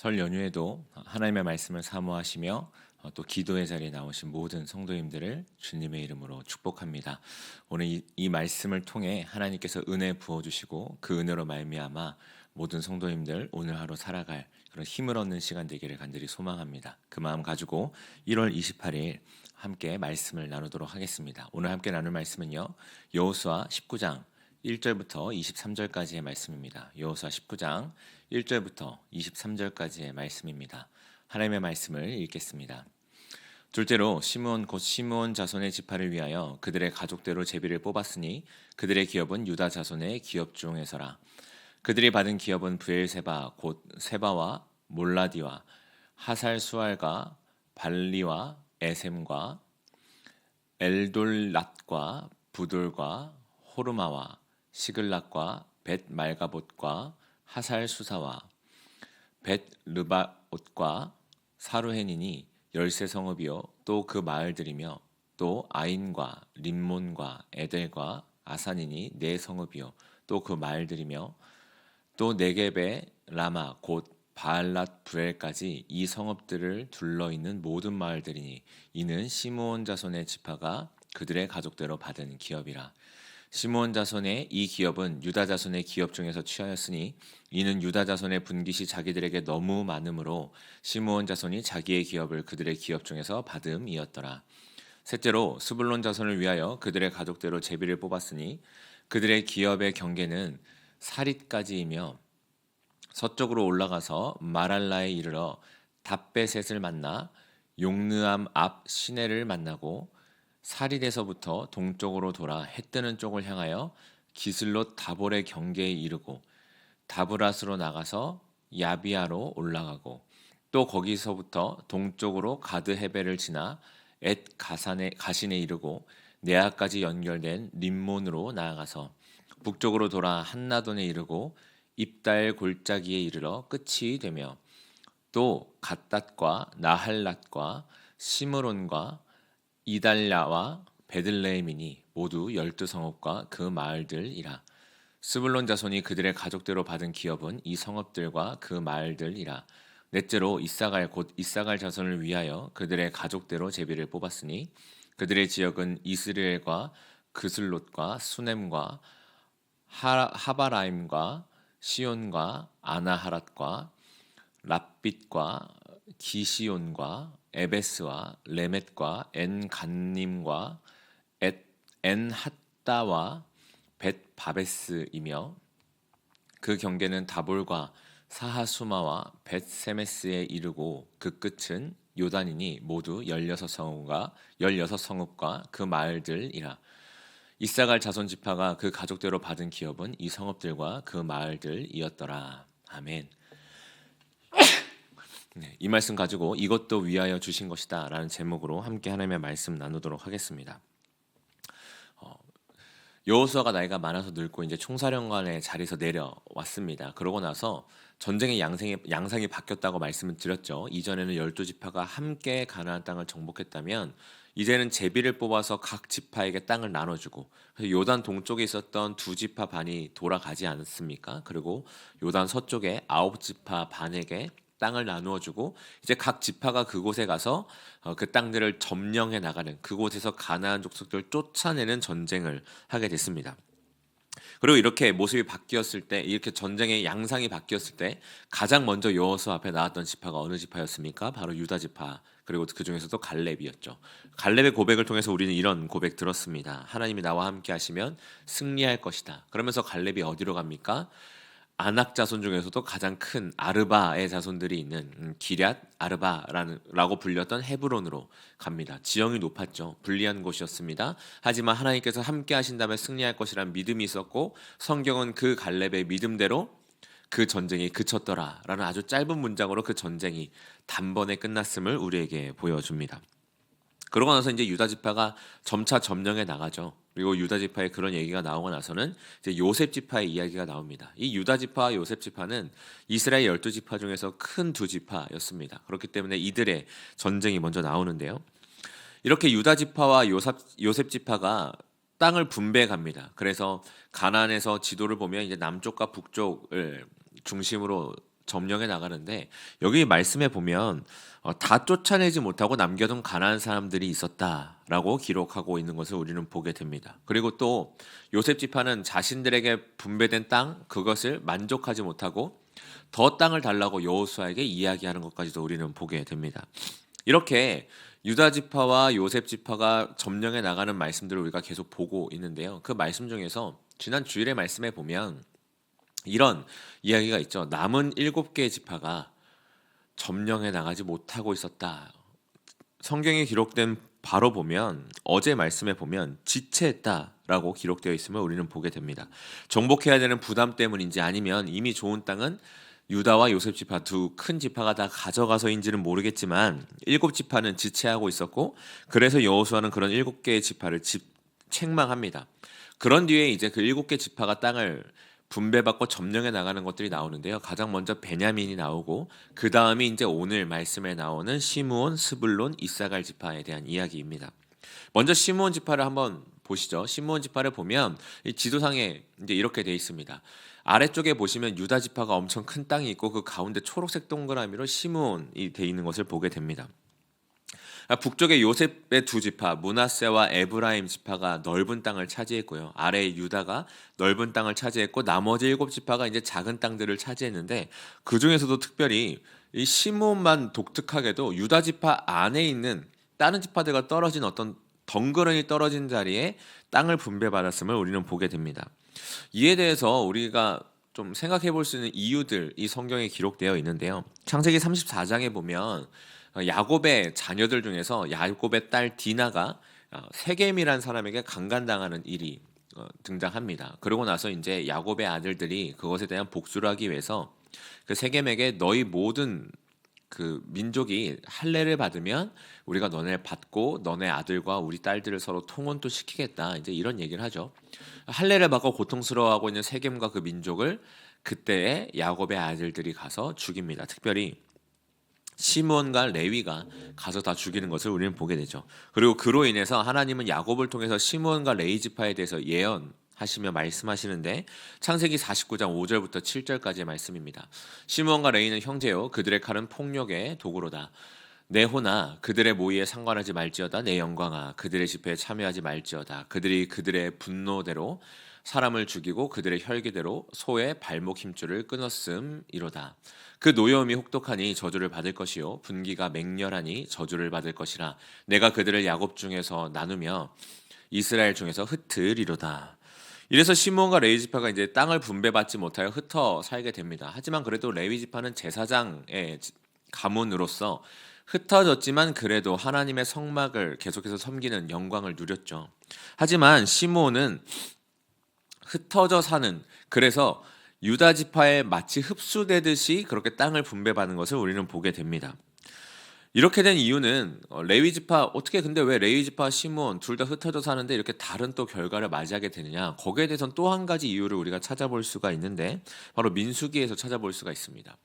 설 연휴에도 하나님의 말씀을 사모하시며 또 기도의 자리에 나오신 모든 성도님들을 주님의 이름으로 축복합니다. 오늘 이 말씀을 통해 하나님께서 은혜 부어주시고 그 은혜로 말미암아 모든 성도님들 오늘 하루 살아갈 그런 힘을 얻는 시간 되기를 간절히 소망합니다. 그 마음 가지고 1월 28일 함께 말씀을 나누도록 하겠습니다. 오늘 함께 나눌 말씀은요, 여호수아 19장 1절부터 23절까지의 말씀입니다. 여호수아 19장 1절부터 23절까지의 말씀입니다. 하나님의 말씀을 읽겠습니다. 둘째로 시므온 곧 시므온 자손의 지파를 위하여 그들의 가족대로 제비를 뽑았으니 그들의 기업은 유다 자손의 기업 중에서라. 그들이 받은 기업은 브엘세바 곧 세바와 몰라디와 하살수알과 발리와 에셈과 엘돌랏과 부돌과 호르마와 시글락과 벳 말가봇과 하살 수사와 벳 르바옷과 사루헨이니 13성읍이요 또 그 마을들이며 또 아인과 림몬과 에델과 아산이니 4성읍이요 또 그 마을들이며 또 네겝의 라마 곧 바알랏 브엘까지 이 성읍들을 둘러 있는 모든 마을들이니 이는 시므온 자손의 지파가 그들의 가족대로 받은 기업이라. 시므온 자손의 이 기업은 유다 자손의 기업 중에서 취하였으니 이는 유다 자손의 분깃이 자기들에게 너무 많으므로 시므온 자손이 자기의 기업을 그들의 기업 중에서 받음이었더라. 셋째로 스불론 자손을 위하여 그들의 가족대로 제비를 뽑았으니 그들의 기업의 경계는 사릿까지이며 서쪽으로 올라가서 마랄라에 이르러 답베셋을 만나 용느암 앞 시내를 만나고 사릿에서부터 동쪽으로 돌아 해 뜨는 쪽을 향하여 기슬롯 다볼의 경계에 이르고 다브랏으로 나가서 야비아로 올라가고 또 거기서부터 동쪽으로 가드 헤벨을 지나 엣 가신에 이르고 네아까지 연결된 림몬으로 나아가서 북쪽으로 돌아 한나돈에 이르고 입달 골짜기에 이르러 끝이 되며 또 갓닷과 나할랏과 시므론과 이달랴와 베들레헴이니 모두 12성읍과 그 마을들이라. 스불론 자손이 그들의 가족대로 받은 기업은 이 성읍들과 그 마을들이라. 넷째로 이사갈 곧 이사갈 자손을 위하여 그들의 가족대로 제비를 뽑았으니 그들의 지역은 이스라엘과 그슬롯과 수넴과 하바라임과 시온과 아나하랏과 랍빗과 기시온과 에베스와 레멧과 엔간님과 엔핫다와 벳바베스이며 그 경계는 다볼과 사하수마와 벳세메스에 이르고 그 끝은 요단이니 모두 16성읍과 그 마을들이라. 이사갈 자손 지파가 그 가족대로 받은 기업은 이 성읍들과 그 마을들이었더라. 아멘. 네, 이 말씀 가지고 이것도 위하여 주신 것이다 라는 제목으로 함께 하나님의 말씀 나누도록 하겠습니다. 여호수아가 나이가 많아서 늙고 이제 총사령관의 자리에서 내려왔습니다. 그러고 나서 전쟁의 양상이 바뀌었다고 말씀을 드렸죠. 이전에는 12지파가 함께 가나안 땅을 정복했다면 이제는 제비를 뽑아서 각 지파에게 땅을 나눠주고, 그래서 요단 동쪽에 있었던 2지파 반이 돌아가지 않았습니까? 그리고 요단 서쪽에 9지파 반에게 땅을 나누어주고 이제 각 지파가 그곳에 가서 그 땅들을 점령해 나가는, 그곳에서 가나안 족속들을 쫓아내는 전쟁을 하게 됐습니다. 그리고 이렇게 모습이 바뀌었을 때, 이렇게 전쟁의 양상이 바뀌었을 때 가장 먼저 여호수아 앞에 나왔던 지파가 어느 지파였습니까? 바로 유다 지파, 그리고 그 중에서도 갈렙이었죠. 갈렙의 고백을 통해서 우리는 이런 고백 들었습니다. 하나님이 나와 함께 하시면 승리할 것이다. 그러면서 갈렙이 어디로 갑니까? 아낙 자손 중에서도 가장 큰 아르바의 자손들이 있는 기럇 아르바라고 불렸던 헤브론으로 갑니다. 지형이 높았죠. 불리한 곳이었습니다. 하지만 하나님께서 함께 하신다면 승리할 것이라는 믿음이 있었고, 성경은 그 갈렙의 믿음대로 그 전쟁이 그쳤더라라는 아주 짧은 문장으로 그 전쟁이 단번에 끝났음을 우리에게 보여줍니다. 그러고 나서 이제 유다 지파가 점차 점령해 나가죠. 그리고 유다 지파의 그런 얘기가 나오고 나서는 이제 요셉 지파의 이야기가 나옵니다. 이 유다 지파와 요셉 지파는 이스라엘 12지파 중에서 큰 2지파였습니다. 그렇기 때문에 이들의 전쟁이 먼저 나오는데요. 이렇게 유다 지파와 요셉 지파가 땅을 분배해 갑니다. 그래서 가나안에서 지도를 보면 이제 남쪽과 북쪽을 중심으로 점령해 나가는데 여기 말씀에 보면 다 쫓아내지 못하고 남겨둔 가나안 사람들이 있었다라고 기록하고 있는 것을 우리는 보게 됩니다. 그리고 또 요셉 지파는 자신들에게 분배된 땅 그것을 만족하지 못하고 더 땅을 달라고 여호수아에게 이야기하는 것까지도 우리는 보게 됩니다. 이렇게 유다 지파와 요셉 지파가 점령해 나가는 말씀들을 우리가 계속 보고 있는데요. 그 말씀 중에서 지난 주일의 말씀에 보면 이런 이야기가 있죠. 남은 7개의 지파가 점령해 나가지 못하고 있었다. 성경에 기록된 바로 보면 어제 말씀에 보면 지체했다라고 기록되어 있음을 우리는 보게 됩니다. 정복해야 되는 부담 때문인지 아니면 이미 좋은 땅은 유다와 요셉 지파 두 큰 지파가 다 가져가서인지는 모르겠지만 7지파는 지체하고 있었고 그래서 여호수아는 그런 7개의 지파를 책망합니다. 그런 뒤에 이제 그 7개 지파가 땅을 분배받고 점령해 나가는 것들이 나오는데요. 가장 먼저 베냐민이 나오고 그 다음이 이제 오늘 말씀에 나오는 시므온, 스불론, 이사갈 지파에 대한 이야기입니다. 먼저 시므온 지파를 한번 보시죠. 시므온 지파를 보면 이 지도상에 이제 이렇게 돼 있습니다. 아래쪽에 보시면 유다 지파가 엄청 큰 땅이 있고 그 가운데 초록색 동그라미로 시므온이 돼 있는 것을 보게 됩니다. 북쪽에 요셉의 두 지파 므낫세와 에브라임 지파가 넓은 땅을 차지했고요. 아래 유다가 넓은 땅을 차지했고 나머지 7지파가 이제 작은 땅들을 차지했는데 그 중에서도 특별히 이 시므온만 독특하게도 유다 지파 안에 있는 다른 지파들과 떨어진 어떤 덩그러니 떨어진 자리에 땅을 분배받았음을 우리는 보게 됩니다. 이에 대해서 우리가 좀 생각해 볼 수 있는 이유들이 성경에 기록되어 있는데요. 창세기 34장에 보면 야곱의 자녀들 중에서 야곱의 딸 디나가 세겜이란 사람에게 강간당하는 일이 등장합니다. 그러고 나서 이제 야곱의 아들들이 그것에 대한 복수를 하기 위해서 그 세겜에게 너희 모든 그 민족이 할례를 받으면 우리가 너네 받고 너네 아들과 우리 딸들을 서로 통혼도 시키겠다. 이제 이런 얘기를 하죠. 할례를 받고 고통스러워하고 있는 세겜과 그 민족을 그때에 야곱의 아들들이 가서 죽입니다. 특별히 시므온과 레위가 가서 다 죽이는 것을 우리는 보게 되죠. 그리고 그로 인해서 하나님은 야곱을 통해서 시므온과 레위 지파에 대해서 예언하시며 말씀하시는데 창세기 49장 5절부터 7절까지의 말씀입니다. 시므온과 레위는 형제요 그들의 칼은 폭력의 도구로다. 내 호나 그들의 모의에 상관하지 말지어다. 내 영광아 그들의 집회에 참여하지 말지어다. 그들이 그들의 분노대로 사람을 죽이고 그들의 혈기대로 소의 발목 힘줄을 끊었음이로다. 그 노여움이 혹독하니 저주를 받을 것이요 분기가 맹렬하니 저주를 받을 것이라. 내가 그들을 야곱 중에서 나누며 이스라엘 중에서 흩으리로다. 이래서 시므온과 레위 지파가 이제 땅을 분배받지 못하여 흩어 살게 됩니다. 하지만 그래도 레위 지파는 제사장의 가문으로서 흩어졌지만 그래도 하나님의 성막을 계속해서 섬기는 영광을 누렸죠. 하지만 시므온은 흩어져 사는 그래서 유다 지파에 마치 흡수되듯이 그렇게 땅을 분배받는 것을 우리는 보게 됩니다. 이렇게 된 이유는 레위 지파 어떻게 근데 왜 레위 지파 시므온 둘 다 흩어져 사는데 이렇게 다른 또 결과를 맞이하게 되느냐? 거기에 대해서는 또 한 가지 이유를 우리가 찾아볼 수가 있는데 바로 민수기에서 찾아볼 수가 있습니다.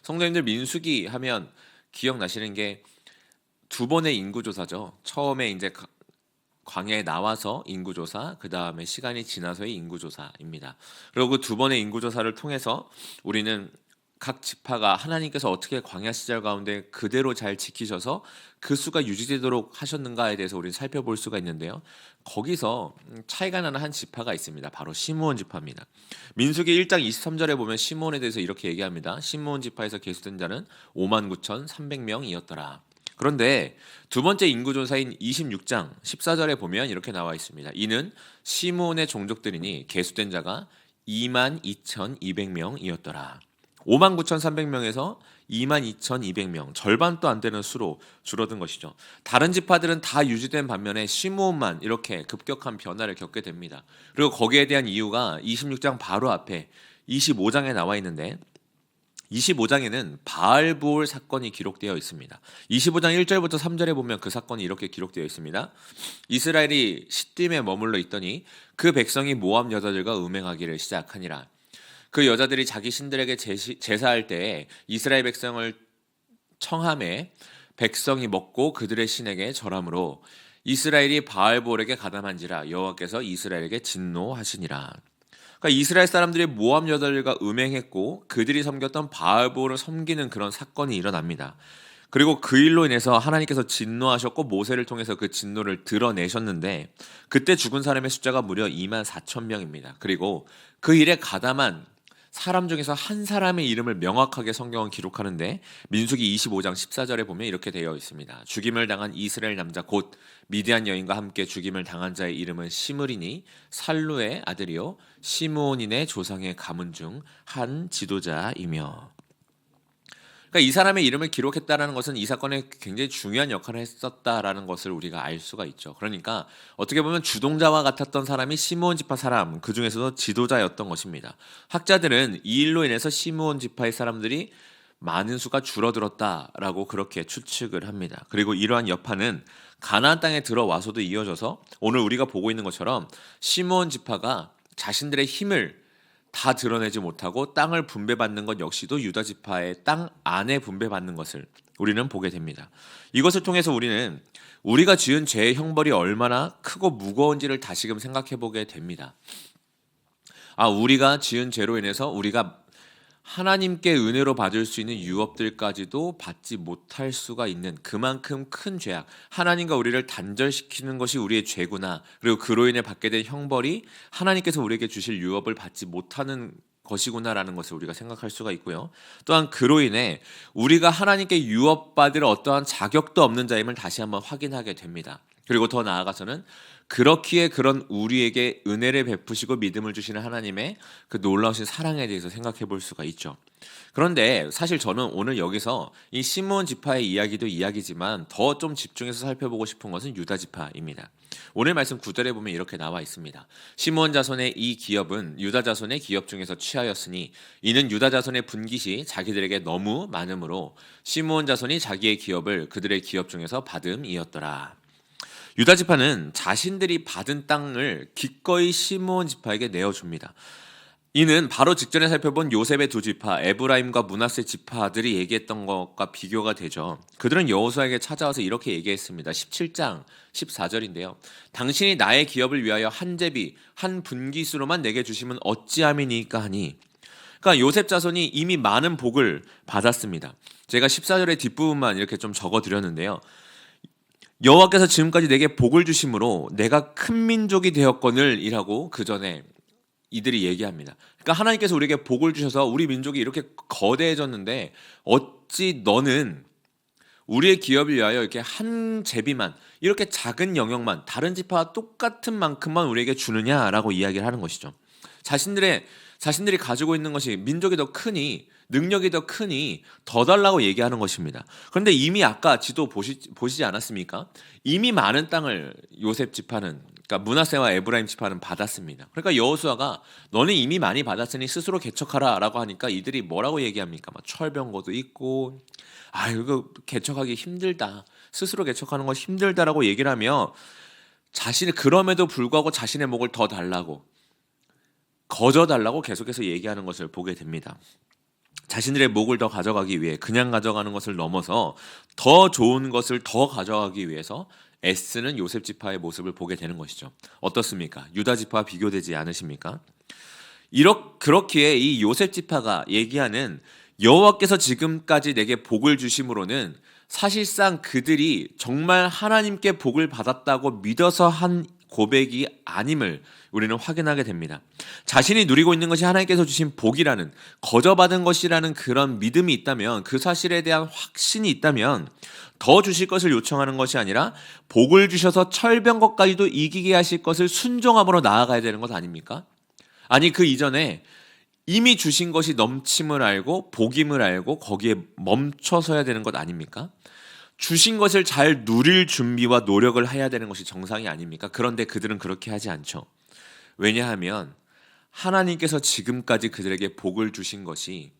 성도님들 민수기 하면 기억나시는 게 두 번의 인구조사죠. 처음에 이제 광야에 나와서 인구조사, 그 다음에 시간이 지나서의 인구조사입니다. 그리고 그 두 번의 인구조사를 통해서 우리는 각 지파가 하나님께서 어떻게 광야 시절 가운데 그대로 잘 지키셔서 그 수가 유지되도록 하셨는가에 대해서 우리는 살펴볼 수가 있는데요. 거기서 차이가 나는 한 지파가 있습니다. 바로 시므온 지파입니다. 민수기 1장 23절에 보면 시므온에 대해서 이렇게 얘기합니다. 시므온 지파에서 계수된 자는 59,300명이었더라. 그런데 두 번째 인구조사인 26장 14절에 보면 이렇게 나와 있습니다. 이는 시므온의 종족들이니 계수된 자가 22,200명이었더라. 59,300명에서 22,200명, 절반도 안 되는 수로 줄어든 것이죠. 다른 지파들은 다 유지된 반면에 시므온만 이렇게 급격한 변화를 겪게 됩니다. 그리고 거기에 대한 이유가 26장 바로 앞에 25장에 나와 있는데 25장에는 바알부올 사건이 기록되어 있습니다. 25장 1절부터 3절에 보면 그 사건이 이렇게 기록되어 있습니다. 이스라엘이 시딤에 머물러 있더니 그 백성이 모압 여자들과 음행하기를 시작하니라. 그 여자들이 자기 신들에게 제사할 때에 이스라엘 백성을 청함에 백성이 먹고 그들의 신에게 절함으로 이스라엘이 바알볼에게 가담한지라 여호와께서 이스라엘에게 진노하시니라. 그러니까 이스라엘 사람들이 모압 여자들과 음행했고 그들이 섬겼던 바알보를 섬기는 그런 사건이 일어납니다. 그리고 그 일로 인해서 하나님께서 진노하셨고 모세를 통해서 그 진노를 드러내셨는데 그때 죽은 사람의 숫자가 무려 2만 4천 명입니다. 그리고 그 일에 가담한 사람 중에서 한 사람의 이름을 명확하게 성경은 기록하는데 민수기 25장 14절에 보면 이렇게 되어 있습니다. 죽임을 당한 이스라엘 남자 곧 미디안 여인과 함께 죽임을 당한 자의 이름은 시므리니 살루의 아들이요 시므온인의 조상의 가문 중 한 지도자이며. 그러니까 이 사람의 이름을 기록했다라는 것은 이 사건에 굉장히 중요한 역할을 했었다라는 것을 우리가 알 수가 있죠. 그러니까 어떻게 보면 주동자와 같았던 사람이 시므온 지파 사람, 그 중에서도 지도자였던 것입니다. 학자들은 이 일로 인해서 시므온 지파의 사람들이 많은 수가 줄어들었다라고 그렇게 추측을 합니다. 그리고 이러한 여파는 가나안 땅에 들어와서도 이어져서 오늘 우리가 보고 있는 것처럼 시므온 지파가 자신들의 힘을 다 드러내지 못하고 땅을 분배받는 것 역시도 유다 지파의 땅 안에 분배받는 것을 우리는 보게 됩니다. 이것을 통해서 우리는 우리가 지은 죄의 형벌이 얼마나 크고 무거운지를 다시금 생각해 보게 됩니다. 우리가 지은 죄로 인해서 우리가 하나님께 은혜로 받을 수 있는 유업들까지도 받지 못할 수가 있는 그만큼 큰 죄악, 하나님과 우리를 단절시키는 것이 우리의 죄구나. 그리고 그로 인해 받게 된 형벌이 하나님께서 우리에게 주실 유업을 받지 못하는 것이구나라는 것을 우리가 생각할 수가 있고요. 또한 그로 인해 우리가 하나님께 유업받을 어떠한 자격도 없는 자임을 다시 한번 확인하게 됩니다. 그리고 더 나아가서는 그렇기에 그런 우리에게 은혜를 베푸시고 믿음을 주시는 하나님의 그 놀라우신 사랑에 대해서 생각해 볼 수가 있죠. 그런데 사실 저는 오늘 여기서 이 시므온 지파의 이야기도 이야기지만 더 좀 집중해서 살펴보고 싶은 것은 유다 지파입니다. 오늘 말씀 9절에 보면 이렇게 나와 있습니다. 시므온 자손의 이 기업은 유다 자손의 기업 중에서 취하였으니 이는 유다 자손의 분깃이 자기들에게 너무 많으므로 시므온 자손이 자기의 기업을 그들의 기업 중에서 받음이었더라. 유다 지파는 자신들이 받은 땅을 기꺼이 시므온 지파에게 내어줍니다. 이는 바로 직전에 살펴본 요셉의 두 지파 에브라임과 므낫세 지파들이 얘기했던 것과 비교가 되죠. 그들은 여호수아에게 찾아와서 이렇게 얘기했습니다. 17장 14절인데요. 당신이 나의 기업을 위하여 한 제비 한 분깃으로만 내게 주시면 어찌함이니까 하니. 그러니까 요셉 자손이 이미 많은 복을 받았습니다. 제가 14절의 뒷부분만 이렇게 좀 적어드렸는데요. 여호와께서 지금까지 내게 복을 주심으로 내가 큰 민족이 되었거늘 이라고 그 전에 이들이 얘기합니다. 그러니까 하나님께서 우리에게 복을 주셔서 우리 민족이 이렇게 거대해졌는데 어찌 너는 우리의 기업을 위하여 이렇게 한 제비만 이렇게 작은 영역만 다른 지파와 똑같은 만큼만 우리에게 주느냐라고 이야기를 하는 것이죠. 자신들이 가지고 있는 것이 민족이 더 크니 능력이 더 크니 더 달라고 얘기하는 것입니다. 그런데 이미 아까 지도 보시지 않았습니까? 이미 많은 땅을 요셉 지파는 그러니까 므낫세와 에브라임 지파는 받았습니다. 그러니까 여호수아가 너는 이미 많이 받았으니 스스로 개척하라라고 하니까 이들이 뭐라고 얘기합니까? 막 철병거도 있고 이거 개척하기 힘들다. 스스로 개척하는 건 힘들다라고 얘기를 하며 그럼에도 불구하고 자신의 목을 더 달라고 거저달라고 계속해서 얘기하는 것을 보게 됩니다. 자신들의 목을 더 가져가기 위해 그냥 가져가는 것을 넘어서 더 좋은 것을 더 가져가기 위해서 애쓰는 요셉 지파의 모습을 보게 되는 것이죠. 어떻습니까? 유다 지파와 비교되지 않으십니까? 그렇기에 이 요셉 지파가 얘기하는 여호와께서 지금까지 내게 복을 주심으로는 사실상 그들이 정말 하나님께 복을 받았다고 믿어서 한 고백이 아님을 우리는 확인하게 됩니다. 자신이 누리고 있는 것이 하나님께서 주신 복이라는 거저받은 것이라는 그런 믿음이 있다면 그 사실에 대한 확신이 있다면 더 주실 것을 요청하는 것이 아니라 복을 주셔서 철병것까지도 이기게 하실 것을 순종함으로 나아가야 되는 것 아닙니까? 아니 그 이전에 이미 주신 것이 넘침을 알고 복임을 알고 거기에 멈춰서야 되는 것 아닙니까? 주신 것을 잘 누릴 준비와 노력을 해야 되는 것이 정상이 아닙니까? 그런데 그들은 그렇게 하지 않죠. 왜냐하면 하나님께서 지금까지 그들에게 복을 주신 것이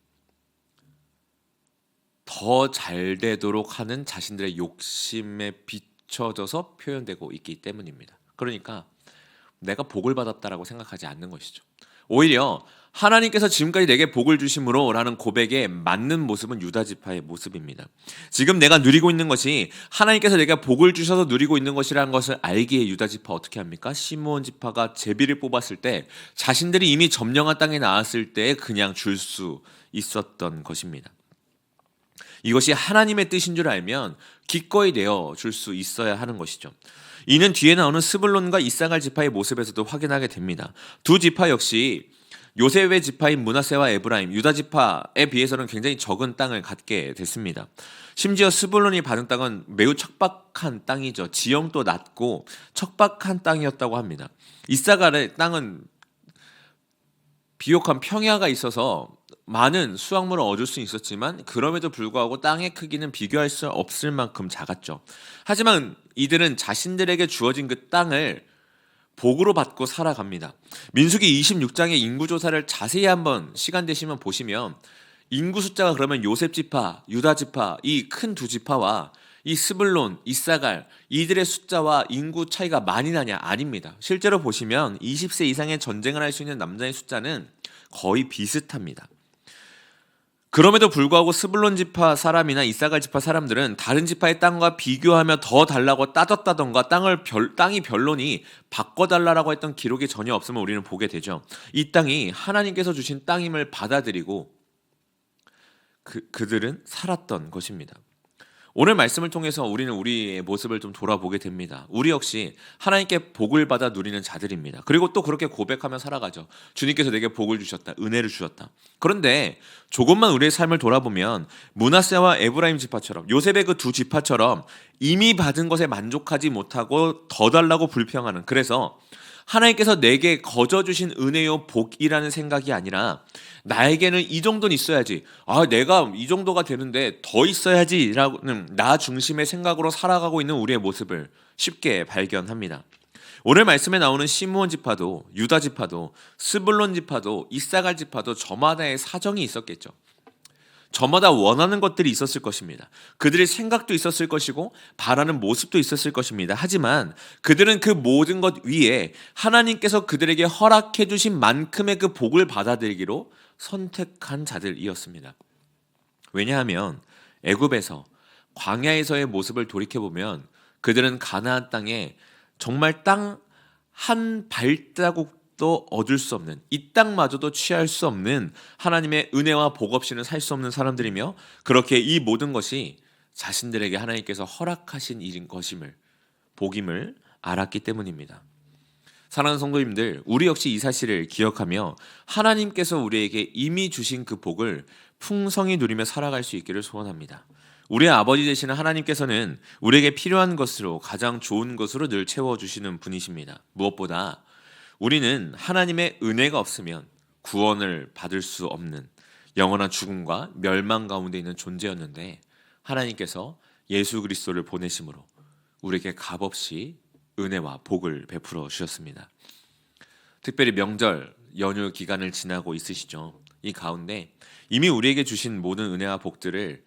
더 잘 되도록 하는 자신들의 욕심에 비춰져서 표현되고 있기 때문입니다. 그러니까 내가 복을 받았다라고 생각하지 않는 것이죠. 오히려 하나님께서 지금까지 내게 복을 주심으로 라는 고백에 맞는 모습은 유다 지파의 모습입니다. 지금 내가 누리고 있는 것이 하나님께서 내가 복을 주셔서 누리고 있는 것이라는 것을 알기에 유다 지파 어떻게 합니까? 시므온 지파가 제비를 뽑았을 때 자신들이 이미 점령한 땅에 나왔을 때 그냥 줄 수 있었던 것입니다. 이것이 하나님의 뜻인 줄 알면 기꺼이 내어 줄 수 있어야 하는 것이죠. 이는 뒤에 나오는 스불론과 이사갈 지파의 모습에서도 확인하게 됩니다. 두 지파 역시 요셉의 지파인 므낫세와 에브라임, 유다 지파에 비해서는 굉장히 적은 땅을 갖게 됐습니다. 심지어 스불론이 받은 땅은 매우 척박한 땅이죠. 지형도 낮고 척박한 땅이었다고 합니다. 이사갈의 땅은 비옥한 평야가 있어서 많은 수확물을 얻을 수 있었지만 그럼에도 불구하고 땅의 크기는 비교할 수 없을 만큼 작았죠. 하지만 이들은 자신들에게 주어진 그 땅을 복으로 받고 살아갑니다. 민수기 26장의 인구조사를 자세히 한번 시간 되시면 보시면 인구 숫자가 그러면 요셉 지파, 유다 지파, 이 큰 두 지파와 이 스불론, 이사갈 이들의 숫자와 인구 차이가 많이 나냐? 아닙니다. 실제로 보시면 20세 이상의 전쟁을 할 수 있는 남자의 숫자는 거의 비슷합니다. 그럼에도 불구하고 스불론 지파 사람이나 이사갈 지파 사람들은 다른 지파의 땅과 비교하며 더 달라고 따졌다던가 땅이 별로니 바꿔달라고 했던 기록이 전혀 없음을 우리는 보게 되죠. 이 땅이 하나님께서 주신 땅임을 받아들이고 그들은 살았던 것입니다. 오늘 말씀을 통해서 우리는 우리의 모습을 좀 돌아보게 됩니다. 우리 역시 하나님께 복을 받아 누리는 자들입니다. 그리고 또 그렇게 고백하며 살아가죠. 주님께서 내게 복을 주셨다. 은혜를 주셨다. 그런데 조금만 우리의 삶을 돌아보면 므낫세와 에브라임 지파처럼 요셉의 그 두 지파처럼 이미 받은 것에 만족하지 못하고 더 달라고 불평하는, 그래서 하나님께서 내게 거저 주신 은혜요 복이라는 생각이 아니라 나에게는 이 정도는 있어야지, 내가 이 정도가 되는데 더 있어야지 라는 나 중심의 생각으로 살아가고 있는 우리의 모습을 쉽게 발견합니다. 오늘 말씀에 나오는 시므온 지파도 유다 지파도 스불론 지파도 이사갈 지파도 저마다의 사정이 있었겠죠. 저마다 원하는 것들이 있었을 것입니다. 그들의 생각도 있었을 것이고 바라는 모습도 있었을 것입니다. 하지만 그들은 그 모든 것 위에 하나님께서 그들에게 허락해 주신 만큼의 그 복을 받아들이기로 선택한 자들이었습니다. 왜냐하면 애굽에서 광야에서의 모습을 돌이켜보면 그들은 가나안 땅에 정말 땅 한 발자국도 얻을 수 없는, 이 땅마저도 취할 수 없는 하나님의 은혜와 복 없이는 살 수 없는 사람들이며, 그렇게 이 모든 것이 자신들에게 하나님께서 허락하신 일인 것임을, 복임을 알았기 때문입니다. 사랑하는 성도님들, 우리 역시 이 사실을 기억하며 하나님께서 우리에게 이미 주신 그 복을 풍성히 누리며 살아갈 수 있기를 소원합니다. 우리의 아버지 되시는 하나님께서는 우리에게 필요한 것으로, 가장 좋은 것으로 늘 채워주시는 분이십니다. 무엇보다 우리는 하나님의 은혜가 없으면 구원을 받을 수 없는 영원한 죽음과 멸망 가운데 있는 존재였는데, 하나님께서 예수 그리스도를 보내심으로 우리에게 값없이 은혜와 복을 베풀어 주셨습니다. 특별히 명절 연휴 기간을 지나고 있으시죠. 이 가운데 이미 우리에게 주신 모든 은혜와 복들을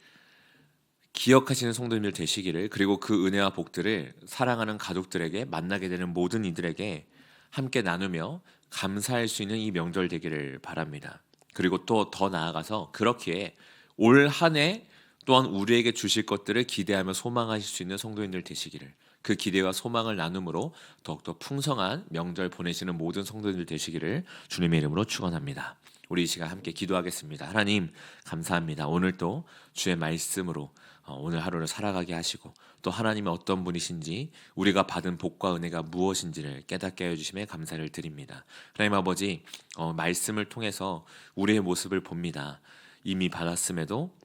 기억하시는 성도님들 되시기를, 그리고 그 은혜와 복들을 사랑하는 가족들에게, 만나게 되는 모든 이들에게 함께 나누며 감사할 수 있는 이 명절 되기를 바랍니다. 그리고 또 더 나아가서 그렇게 올 한 해 또한 우리에게 주실 것들을 기대하며 소망하실 수 있는 성도님들 되시기를, 그 기대와 소망을 나눔으로 더욱더 풍성한 명절 보내시는 모든 성도님들 되시기를 주님의 이름으로 축원합니다. 우리 이 시간 함께 기도하겠습니다. 하나님 감사합니다. 오늘 또 주의 말씀으로 오늘 하루를 살아가게 하시고, 또 하나님의 어떤 분이신지, 우리가 받은 복과 은혜가 무엇인지를 깨닫게 하여 주심에 감사를 드립니다. 하나님 아버지, 말씀을 통해서 우리의 모습을 봅니다. 이미 받았음에도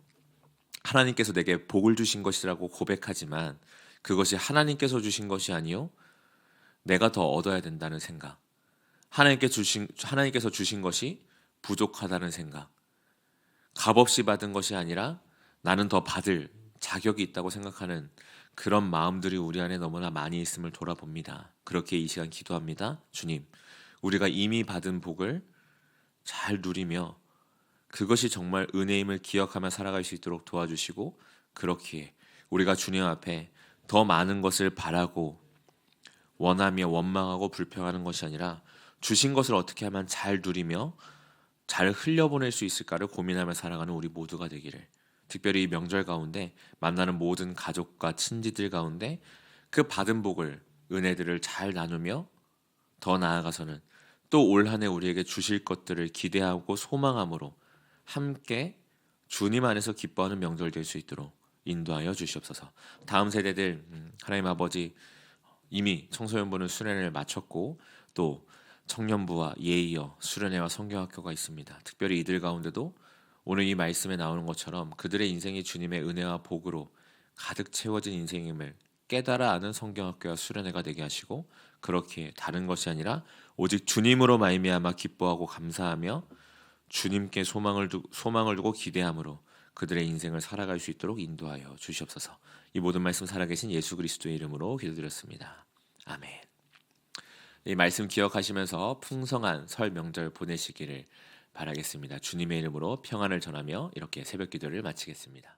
하나님께서 내게 복을 주신 것이라고 고백하지만 그것이 하나님께서 주신 것이 아니요 내가 더 얻어야 된다는 생각, 하나님께서 주신 것이 부족하다는 생각, 값없이 받은 것이 아니라 나는 더 받을 자격이 있다고 생각하는 그런 마음들이 우리 안에 너무나 많이 있음을 돌아봅니다. 그렇게 이 시간 기도합니다. 주님, 우리가 이미 받은 복을 잘 누리며 그것이 정말 은혜임을 기억하며 살아갈 수 있도록 도와주시고, 그렇기에 우리가 주님 앞에 더 많은 것을 바라고 원하며 원망하고 불평하는 것이 아니라 주신 것을 어떻게 하면 잘 누리며 잘 흘려보낼 수 있을까를 고민하며 살아가는 우리 모두가 되기를, 특별히 이 명절 가운데 만나는 모든 가족과 친지들 가운데 그 받은 복을, 은혜들을 잘 나누며 더 나아가서는 또 올 한 해 우리에게 주실 것들을 기대하고 소망함으로 함께 주님 안에서 기뻐하는 명절 될 수 있도록 인도하여 주시옵소서. 다음 세대들 하나님 아버지, 이미 청소년부는 수련회를 마쳤고 또 청년부와 예이어 수련회와 성경학교가 있습니다. 특별히 이들 가운데도 오늘 이 말씀에 나오는 것처럼 그들의 인생이 주님의 은혜와 복으로 가득 채워진 인생임을 깨달아 아는 성경학교와 수련회가 되게 하시고, 그렇게 다른 것이 아니라 오직 주님으로 말미암아 기뻐하고 감사하며 주님께 소망을 두고 기대함으로 그들의 인생을 살아갈 수 있도록 인도하여 주시옵소서. 이 모든 말씀 살아계신 예수 그리스도의 이름으로 기도드렸습니다. 아멘. 이 말씀 기억하시면서 풍성한 설 명절 보내시기를 바라겠습니다. 주님의 이름으로 평안을 전하며 이렇게 새벽 기도를 마치겠습니다.